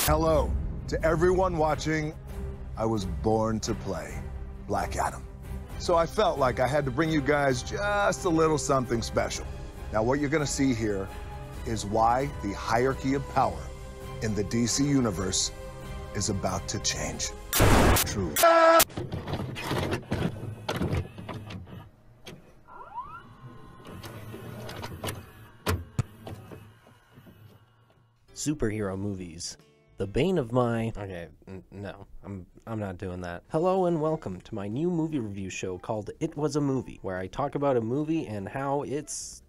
Hello to everyone watching. I was born to play Black Adam. So I felt like I had to bring you guys just a little something special. Now, what you're gonna see here is why the hierarchy of power in the DC universe is about to change. True. Superhero movies. The bane of my... Okay, no, I'm not doing that. Hello and welcome to my new movie review show called It Was a Movie, where I talk about a movie and how it's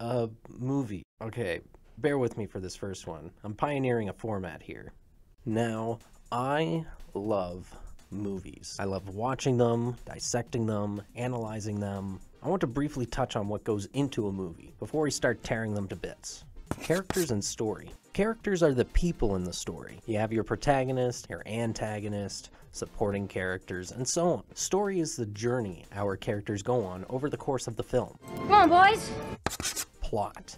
a movie. Okay, bear with me for this first one. I'm pioneering a format here. Now, I love movies. I love watching them, dissecting them, analyzing them. I want to briefly touch on what goes into a movie before we start tearing them to bits. Characters and story. Characters are the people in the story. You have your protagonist, your antagonist, supporting characters, and so on. Story is the journey our characters go on over the course of the film. Come on, boys! Plot.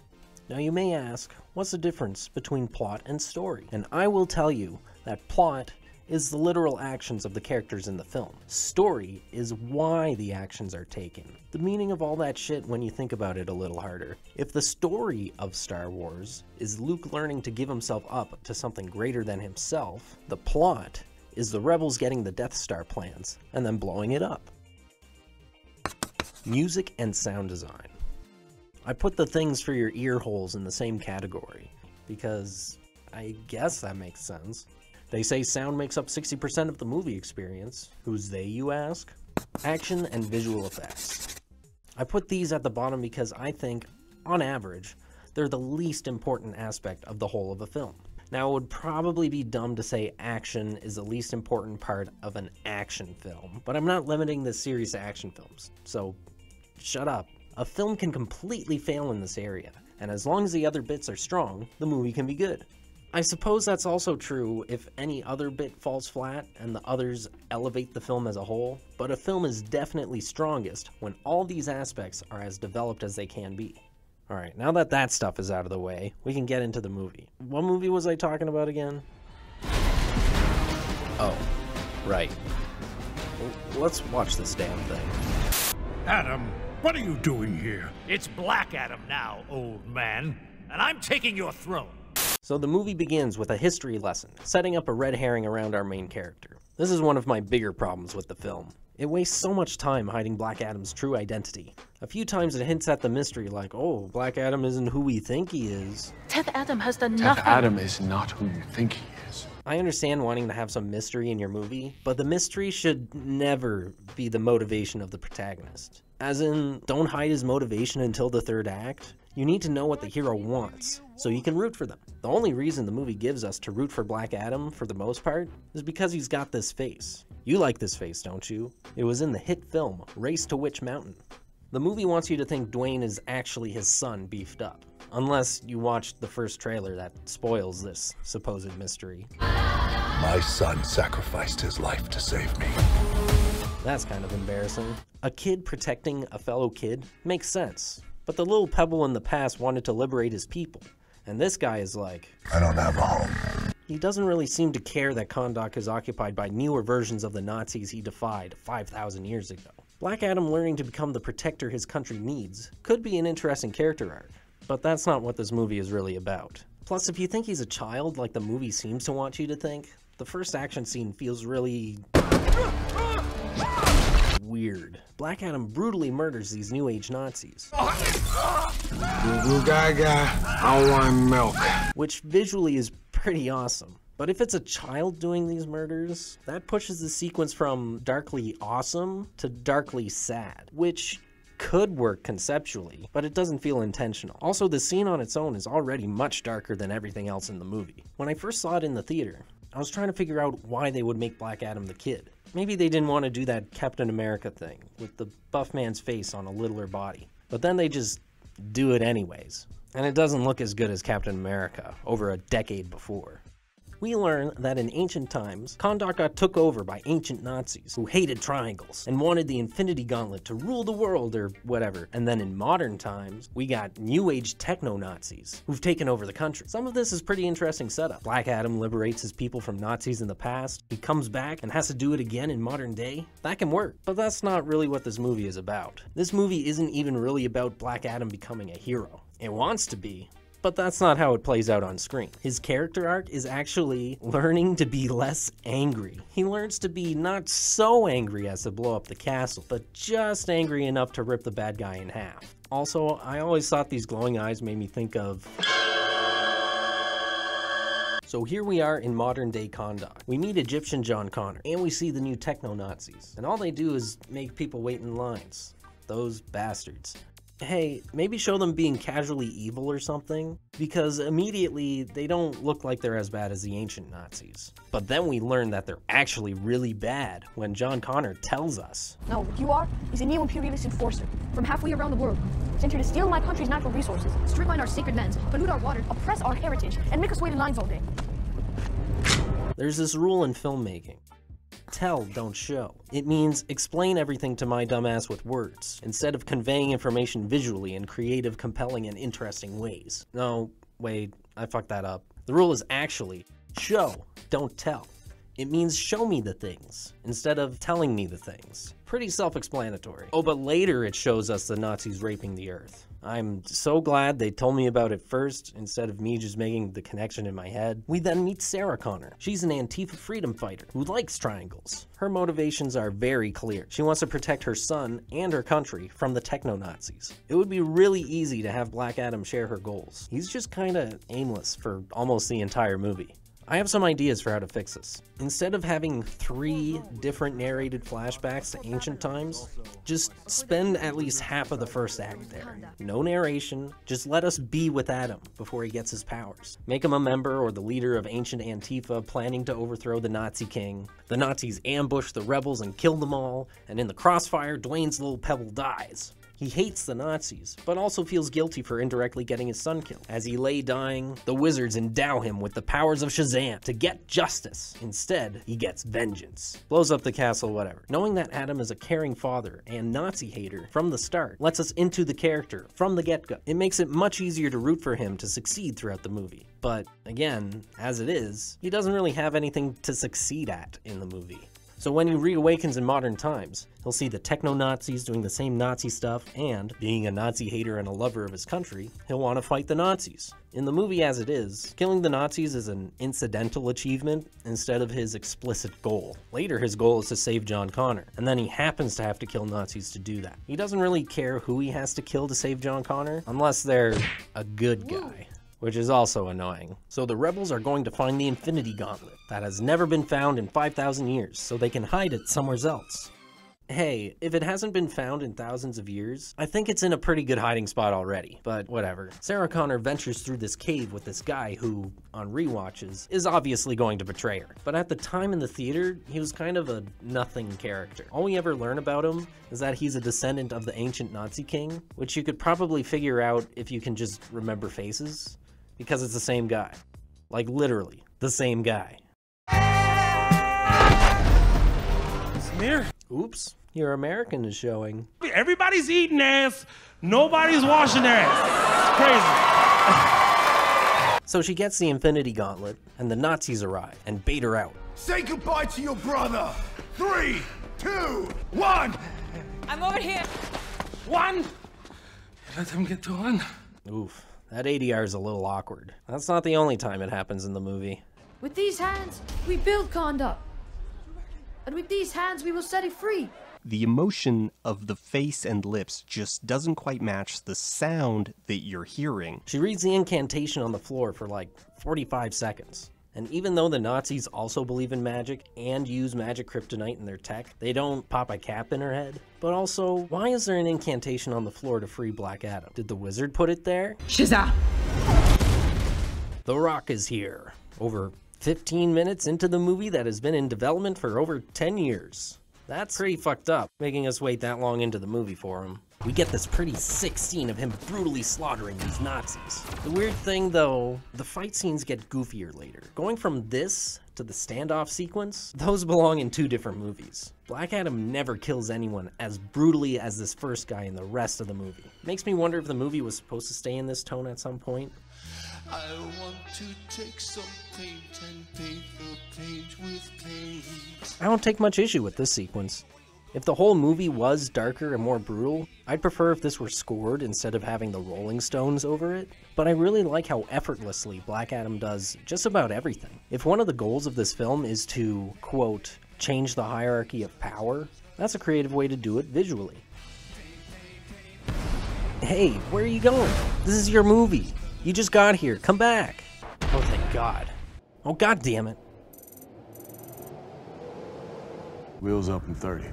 Now you may ask, what's the difference between plot and story? And I will tell you that plot is the literal actions of the characters in the film. Story is why the actions are taken. The meaning of all that shit when you think about it a little harder. If the story of Star Wars is Luke learning to give himself up to something greater than himself, the plot is the rebels getting the Death Star plans and then blowing it up. Music and sound design. I put the things for your ear holes in the same category because I guess that makes sense. They say sound makes up 60% of the movie experience. Who's they, you ask? Action and visual effects. I put these at the bottom because I think, on average, they're the least important aspect of the whole of a film. Now, it would probably be dumb to say action is the least important part of an action film, but I'm not limiting this series to action films, so shut up. A film can completely fail in this area, and as long as the other bits are strong, the movie can be good. I suppose that's also true if any other bit falls flat and the others elevate the film as a whole, but a film is definitely strongest when all these aspects are as developed as they can be. Alright, now that that stuff is out of the way, we can get into the movie. What movie was I talking about again? Oh, right. Let's watch this damn thing. Adam, what are you doing here? It's Black Adam now, old man, and I'm taking your throne. So the movie begins with a history lesson, setting up a red herring around our main character. This is one of my bigger problems with the film. It wastes so much time hiding Black Adam's true identity. A few times it hints at the mystery like, oh, Black Adam isn't who we think he is. Ted Adam has done nothing. Ted Adam is not who you think he is. I understand wanting to have some mystery in your movie, but the mystery should never be the motivation of the protagonist. As in, don't hide his motivation until the third act. You need to know what the hero wants, so you can root for them. The only reason the movie gives us to root for Black Adam, for the most part, is because he's got this face. You like this face, don't you? It was in the hit film, Race to Witch Mountain. The movie wants you to think Dwayne is actually his son beefed up, unless you watched the first trailer that spoils this supposed mystery. My son sacrificed his life to save me. That's kind of embarrassing. A kid protecting a fellow kid makes sense. But the little pebble in the past wanted to liberate his people, and this guy is like, I don't have a home. He doesn't really seem to care that Kahndaq is occupied by newer versions of the Nazis he defied 5,000 years ago. Black Adam learning to become the protector his country needs could be an interesting character arc, but that's not what this movie is really about. Plus, if you think he's a child like the movie seems to want you to think, the first action scene feels really weird. Black Adam brutally murders these New Age Nazis. Goo gaga, I want milk. Which visually is pretty awesome. But if it's a child doing these murders, that pushes the sequence from darkly awesome to darkly sad, which could work conceptually, but it doesn't feel intentional. Also, the scene on its own is already much darker than everything else in the movie. When I first saw it in the theater, I was trying to figure out why they would make Black Adam the kid. Maybe they didn't want to do that Captain America thing, with the buff man's face on a littler body. But then they just do it anyways. And it doesn't look as good as Captain America, over a decade before. we learn that in ancient times, Kahndaq got took over by ancient Nazis who hated triangles and wanted the Infinity Gauntlet to rule the world or whatever. And then in modern times, we got New Age techno-Nazis who've taken over the country. Some of this is pretty interesting setup. Black Adam liberates his people from Nazis in the past. He comes back and has to do it again in modern day. That can work, but that's not really what this movie is about. This movie isn't even really about Black Adam becoming a hero. It wants to be, but that's not how it plays out on screen. His character arc is actually learning to be less angry. He learns to be not so angry as to blow up the castle, but just angry enough to rip the bad guy in half. Also, I always thought these glowing eyes made me think of... So here we are in modern day Kahndaq. We meet Egyptian John Connor, and we see the new techno-Nazis. And all they do is make people wait in lines. Those bastards. Hey, maybe show them being casually evil or something, because immediately they don't look like they're as bad as the ancient Nazis. But then we learn that they're actually really bad when John Connor tells us. No, what you are is a neo-imperialist enforcer from halfway around the world, sent here to steal my country's natural resources, strip mine our sacred lands, pollute our water, oppress our heritage, and make us wait in lines all day. There's this rule in filmmaking. Tell, don't show. It means explain everything to my dumbass with words, instead of conveying information visually in creative, compelling, and interesting ways. No, wait, I fucked that up. The rule is actually, show, don't tell. It means show me the things, instead of telling me the things. Pretty self-explanatory. Oh, but later it shows us the Nazis raping the Earth. I'm so glad they told me about it first, instead of me just making the connection in my head. We then meet Sarah Connor. She's an Antifa freedom fighter who likes triangles. Her motivations are very clear. She wants to protect her son and her country from the techno-Nazis. It would be really easy to have Black Adam share her goals. He's just kinda aimless for almost the entire movie. I have some ideas for how to fix this. Instead of having 3 different narrated flashbacks to ancient times, just spend at least half of the first act there. No narration, just let us be with Adam before he gets his powers. Make him a member or the leader of ancient Antifa planning to overthrow the Nazi king. The Nazis ambush the rebels and kill them all, and in the crossfire, Dwayne's little pebble dies. He hates the Nazis, but also feels guilty for indirectly getting his son killed. As he lay dying, the wizards endow him with the powers of Shazam to get justice. Instead, he gets vengeance. Blows up the castle, whatever. Knowing that Adam is a caring father and Nazi hater from the start lets us into the character from the get-go. It makes it much easier to root for him to succeed throughout the movie. But again, as it is, he doesn't really have anything to succeed at in the movie. So when he reawakens in modern times, he'll see the techno-Nazis doing the same Nazi stuff, and, being a Nazi hater and a lover of his country, he'll want to fight the Nazis. In the movie as it is, killing the Nazis is an incidental achievement instead of his explicit goal. Later, his goal is to save John Connor, and then he happens to have to kill Nazis to do that. He doesn't really care who he has to kill to save John Connor, unless they're a good guy. Which is also annoying. So the rebels are going to find the Infinity Gauntlet that has never been found in 5,000 years, so they can hide it somewhere else. Hey, if it hasn't been found in thousands of years, I think it's in a pretty good hiding spot already, but whatever. Sarah Connor ventures through this cave with this guy who, on rewatches, is obviously going to betray her. But at the time in the theater, he was kind of a nothing character. All we ever learn about him is that he's a descendant of the ancient Nazi king, which you could probably figure out if you can just remember faces. Because it's the same guy. Like, literally, the same guy. Smear? Oops, your American is showing. Everybody's eating ass, nobody's washing their ass. It's crazy. So she gets the Infinity Gauntlet, and the Nazis arrive and bait her out. Say goodbye to your brother. 3, 2, 1. I'm over here. 1. Let them get to 1. Oof. That ADR is a little awkward. That's not the only time it happens in the movie. With these hands, we build Kahndaq. And with these hands, we will set it free. The emotion of the face and lips just doesn't quite match the sound that you're hearing. She reads the incantation on the floor for like 45 seconds. And even though the Nazis also believe in magic and use magic kryptonite in their tech, they don't pop a cap in her head. But also, why is there an incantation on the floor to free Black Adam? Did the wizard put it there? Shazam! The Rock is here. Over 15 minutes into the movie that has been in development for over 10 years. That's pretty fucked up, making us wait that long into the movie for him. we get this pretty sick scene of him brutally slaughtering these Nazis. The weird thing though, the fight scenes get goofier later. Going from this to the standoff sequence, those belong in two different movies. Black Adam never kills anyone as brutally as this first guy in the rest of the movie. Makes me wonder if the movie was supposed to stay in this tone at some point. I want to take some paint and paint the page with paint. I don't take much issue with this sequence. If the whole movie was darker and more brutal, I'd prefer if this were scored instead of having the Rolling Stones over it. But I really like how effortlessly Black Adam does just about everything. If one of the goals of this film is to, quote, change the hierarchy of power, that's a creative way to do it visually. Hey, where are you going? This is your movie. You just got here. Come back. Oh, thank God. Oh, God damn it. Wheels up in 30.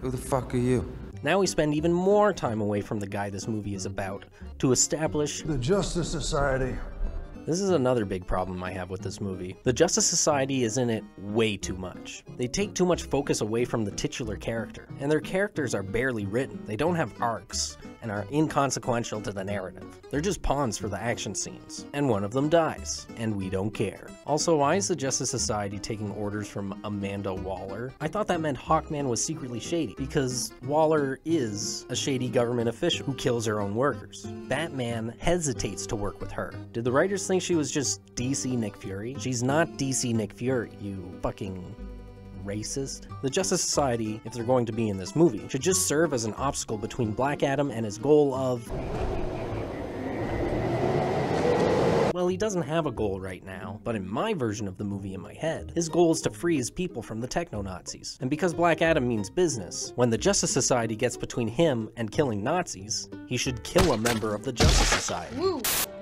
Who the fuck are you? Now we spend even more time away from the guy this movie is about to establish the Justice Society. This is another big problem I have with this movie. The Justice Society is in it way too much. They take too much focus away from the titular character, and their characters are barely written. They don't have arcs, and are inconsequential to the narrative. They're just pawns for the action scenes, and one of them dies, and we don't care. Also, why is the Justice Society taking orders from Amanda Waller? I thought that meant Hawkman was secretly shady, because Waller is a shady government official who kills her own workers. Batman hesitates to work with her. Did the writers think she was just DC Nick Fury? She's not DC Nick Fury, you fucking racist. The Justice Society, if they're going to be in this movie, should just serve as an obstacle between Black Adam and his goal of... Well, he doesn't have a goal right now, but in my version of the movie in my head, his goal is to free his people from the techno-Nazis. And because Black Adam means business, when the Justice Society gets between him and killing Nazis, he should kill a member of the Justice Society. Woo.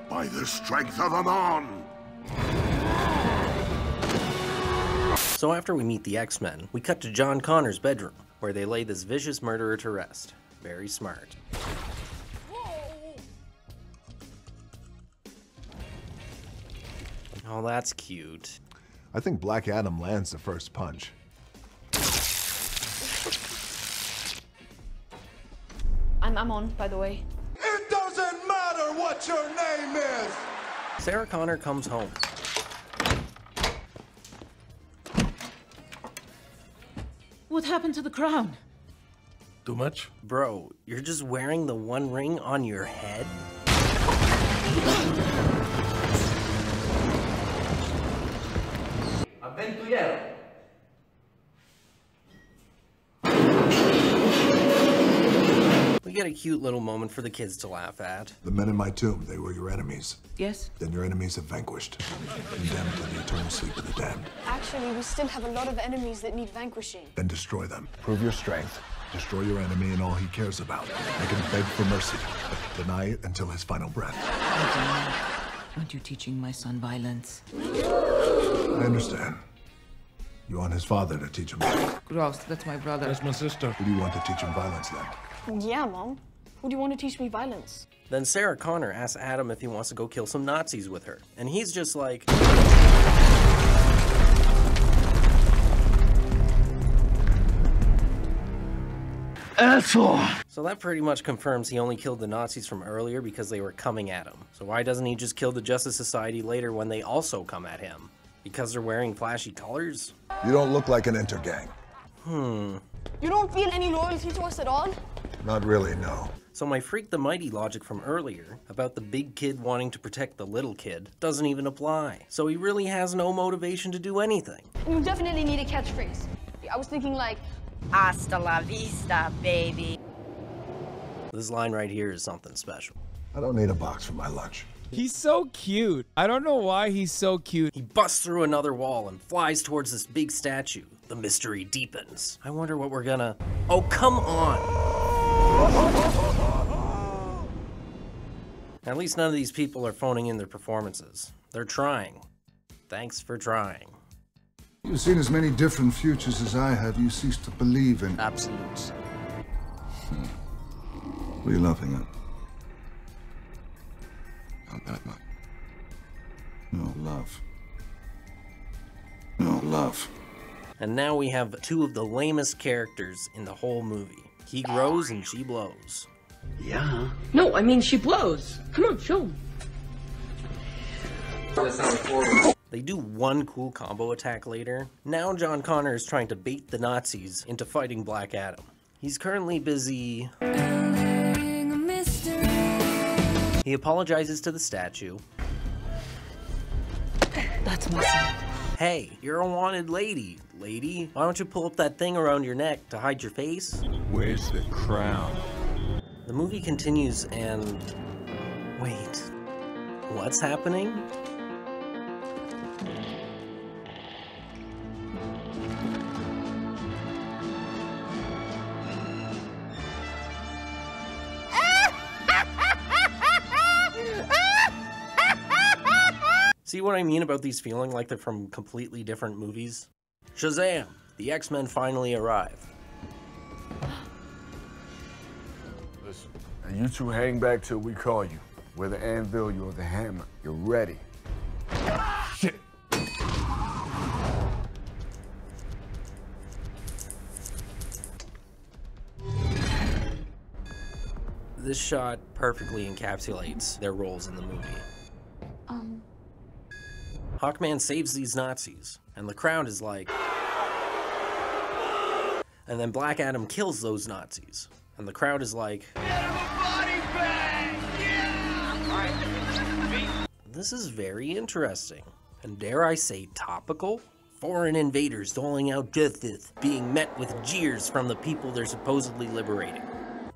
By the strength of a man! So after we meet the X-Men, we cut to John Connor's bedroom, where they lay this vicious murderer to rest. Very smart. Oh, that's cute. I think Black Adam lands the first punch. I'm on, by the way. It doesn't matter what your name is! Sarah Connor comes home. What happened to the crown? Too much? Bro, you're just wearing the one ring on your head? We get a cute little moment for the kids to laugh at. The men in my tomb, they were your enemies. Yes. Then your enemies have vanquished. Condemned to the eternal sleep of the damned. Actually, we still have a lot of enemies that need vanquishing. Then destroy them. Prove your strength. Destroy your enemy and all he cares about. Make him beg for mercy, but deny it until his final breath. Aren't you teaching my son violence? I understand. You want his father to teach him. Gross, that's my brother. That's my sister. Who do you want to teach him violence then? Yeah, Mom. Who do you want to teach me violence? Then Sarah Connor asks Adam if he wants to go kill some Nazis with her. And he's just like... Asshole! So that pretty much confirms he only killed the Nazis from earlier because they were coming at him. So why doesn't he just kill the Justice Society later when they also come at him? Because they're wearing flashy colors? You don't look like an intergang. You don't feel any loyalty to us at all? Not really, no. So my Freak the Mighty logic from earlier, about the big kid wanting to protect the little kid, doesn't even apply. So he really has no motivation to do anything. You definitely need a catchphrase. I was thinking like, Hasta la vista, baby. This line right here is something special. I don't need a box for my lunch. He's so cute. I don't know why he's so cute. He busts through another wall and flies towards this big statue. The mystery deepens. I wonder what we're gonna... Oh, come on! At least none of these people are phoning in their performances. They're trying. Thanks for trying. You've seen as many different futures as I have. You cease to believe in absolutes. What are you laughing at? Not that much. No love. No love. And now we have two of the lamest characters in the whole movie. He grows and she blows. Yeah. No, I mean she blows. Come on, show 'em. They do one cool combo attack later. Now John Connor is trying to bait the Nazis into fighting Black Adam. He's currently busy... He apologizes to the statue. That's my son. Hey, you're a wanted lady. Lady, why don't you pull up that thing around your neck to hide your face? Where's the crown? The movie continues and... Wait. What's happening? See what I mean about these feeling like they're from completely different movies? Shazam! The X-Men finally arrive. Listen, now you two hang back till we call you. Whether anvil you or the hammer, you're ready. Shit! This shot perfectly encapsulates their roles in the movie. Hawkman saves these Nazis, and the crowd is like... And then Black Adam kills those Nazis, and the crowd is like... This is very interesting, and dare I say topical? Foreign invaders doling out justice, being met with jeers from the people they're supposedly liberating.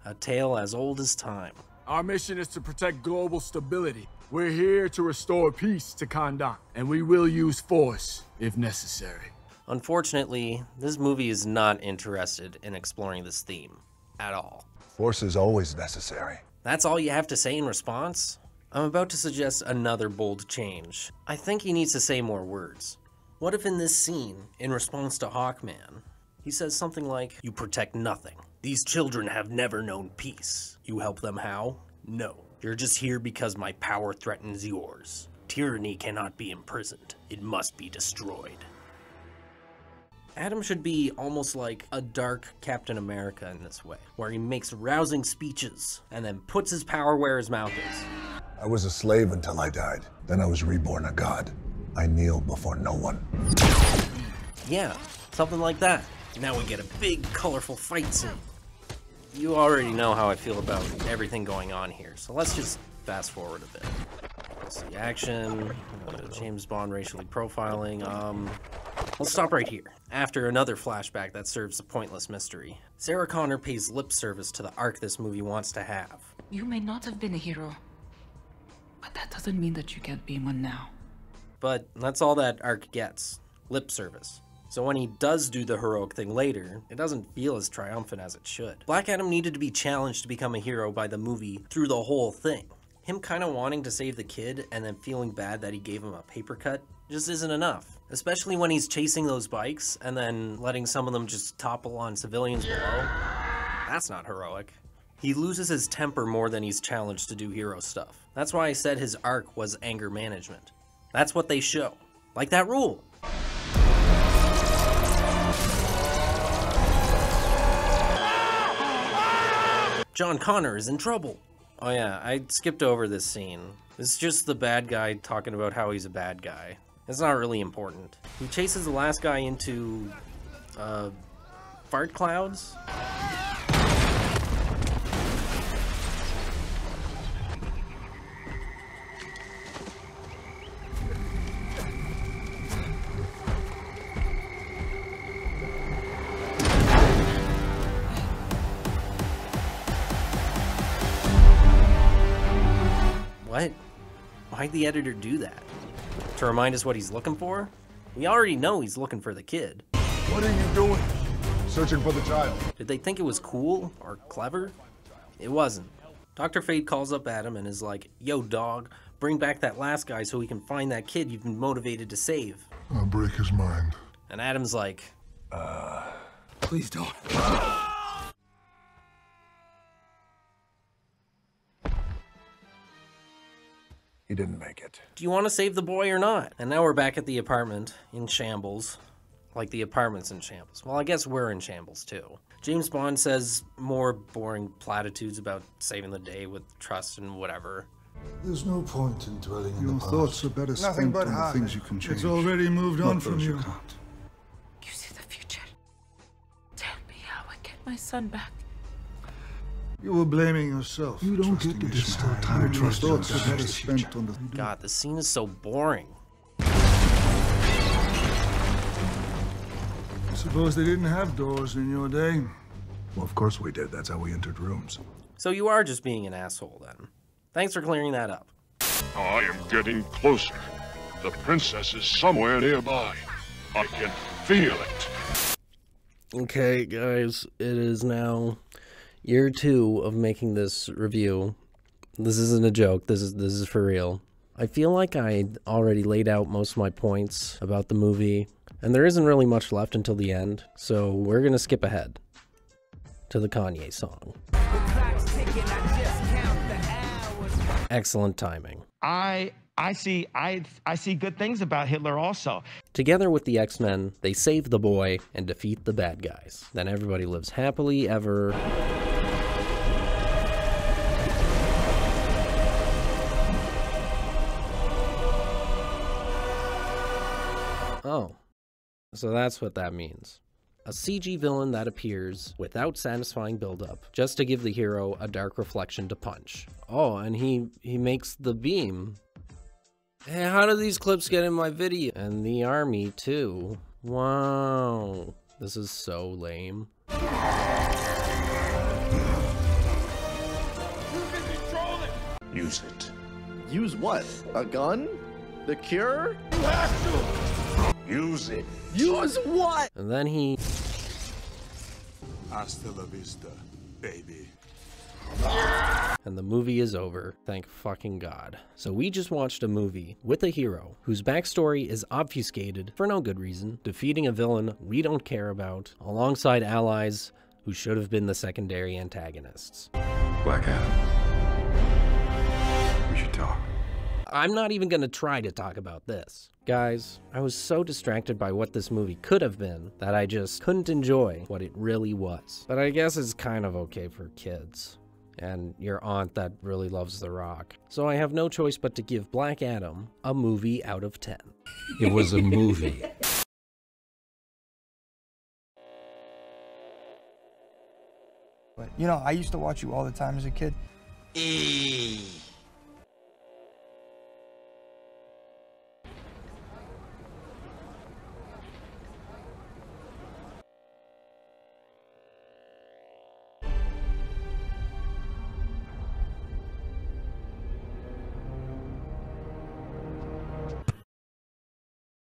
A tale as old as time. Our mission is to protect global stability. We're here to restore peace to Kandahar, and we will use force if necessary. Unfortunately, this movie is not interested in exploring this theme at all. Force is always necessary. That's all you have to say in response? I'm about to suggest another bold change. I think he needs to say more words. What if in this scene, in response to Hawkman, he says something like, "You protect nothing. These children have never known peace. You help them how? No. You're just here because my power threatens yours. Tyranny cannot be imprisoned. It must be destroyed." Adam should be almost like a dark Captain America in this way, where he makes rousing speeches and then puts his power where his mouth is. I was a slave until I died. Then I was reborn a god. I kneel before no one. Yeah, something like that. Now we get a big, colorful fight scene. You already know how I feel about everything going on here, so let's just fast forward a bit. Let's see, action, James Bond racially profiling, let's stop right here. After another flashback that serves a pointless mystery, Sarah Connor pays lip service to the arc this movie wants to have. You may not have been a hero, but that doesn't mean that you can't be one now. But that's all that arc gets, lip service. So when he does do the heroic thing later, it doesn't feel as triumphant as it should. Black Adam needed to be challenged to become a hero by the movie through the whole thing. Him kind of wanting to save the kid and then feeling bad that he gave him a paper cut just isn't enough. Especially when he's chasing those bikes and then letting some of them just topple on civilians below. That's not heroic. He loses his temper more than he's challenged to do hero stuff. That's why I said his arc was anger management. That's what they show. Like that rule. John Connor is in trouble. Oh yeah, I skipped over this scene. It's just the bad guy talking about how he's a bad guy. It's not really important. He chases the last guy into, fart clouds? What? Why'd the editor do that? To remind us what he's looking for? We already know he's looking for the kid. What are you doing? Searching for the child. Did they think it was cool or clever? It wasn't. Dr. Fate calls up Adam and is like, "Yo, dog, bring back that last guy so we can find that kid you've been motivated to save." I'll break his mind. And Adam's like, Please don't. He didn't make it. "Do you want to save the boy or not?" And now we're back at the apartment, in shambles. Like the apartment's in shambles. Well, I guess we're in shambles too. James Bond says more boring platitudes about saving the day with trust and whatever. There's no point in dwelling in the past. Your thoughts are better spent on the things you can change. It's already moved on from you. You see the future. Tell me how I get my son back. You were blaming yourself. You don't get to decide. Your Your thoughts are better spent on the... God, this scene is so boring. Suppose they didn't have doors in your day? Well, of course we did. That's how we entered rooms. So you are just being an asshole then. Thanks for clearing that up. I am getting closer. The princess is somewhere nearby. I can feel it. Okay, guys, it is now year 2 of making this review. This isn't a joke. This is for real. I feel like I already laid out most of my points about the movie, and there isn't really much left until the end, so we're gonna skip ahead to the Kanye song. Excellent timing. I see good things about Hitler also. Together with the X-Men, they save the boy and defeat the bad guys. Then everybody lives happily ever. Oh, so that's what that means. A CG villain that appears without satisfying buildup, just to give the hero a dark reflection to punch. Oh, and he makes the beam. Hey, how do these clips get in my video? And the army, too. Wow. This is so lame. Use it. Use what? A gun? The cure? You have to! Use it. Use what? And then he... Hasta la vista, baby. And the movie is over, thank fucking God. So we just watched a movie with a hero whose backstory is obfuscated for no good reason, defeating a villain we don't care about, alongside allies who should have been the secondary antagonists. Black Adam. We should talk. I'm not even gonna try to talk about this. Guys, I was so distracted by what this movie could have been that I just couldn't enjoy what it really was. But I guess it's kind of okay for kids. And your aunt that really loves The Rock. So I have no choice but to give Black Adam a movie out of 10. It was a movie. But, you know, I used to watch you all the time as a kid.